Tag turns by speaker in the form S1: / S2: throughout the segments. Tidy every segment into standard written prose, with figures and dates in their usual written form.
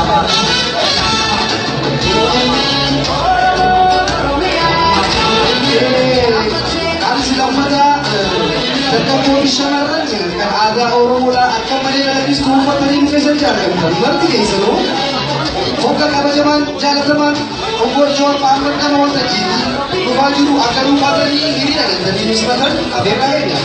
S1: Kan silang pada terkabur syamaran kan ada orang mula akan mereka habis kumpul tadi mungkin saja kan berarti kan seno Moga kaba zaman jaga zaman umur jauh pamer kan orang tadi baju akan lupa tadi ini ada tadi nisbatan ada lainnya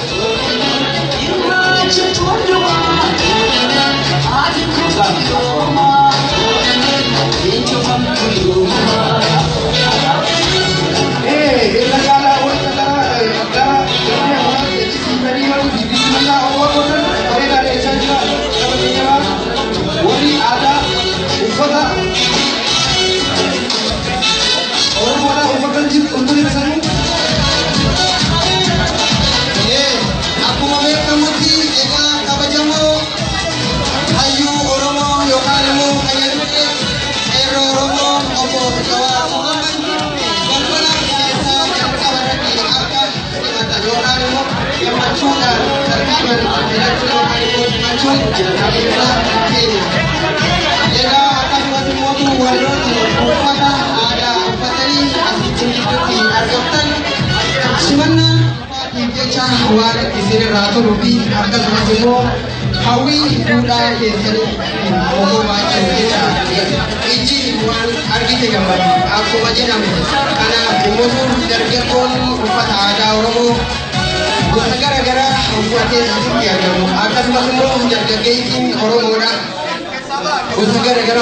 S1: untuk dipasang. Aku mau kamu di eka kabajamu ayu oromo yokalmu kayak ero oromo opo kawa kampana kita kawan di akan mata yokalmu yang macukan terkaman tidak cuma kamu macul jadi eka akan waktu waktu walau pada ada pateri asli argatan simana Kecha war isire rato rubi akan semua hawi buda kesari mogo baca kecha iji wan argi te gambar aku aja nama karena emosi dari kon upat ada orang gara-gara buatnya sih ya kamu akan semua menjaga gaikin orang orang gara-gara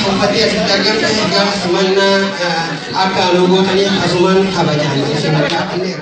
S1: upatnya jaga jaga semana akan logo tadi asuman kabajan sebenarnya ini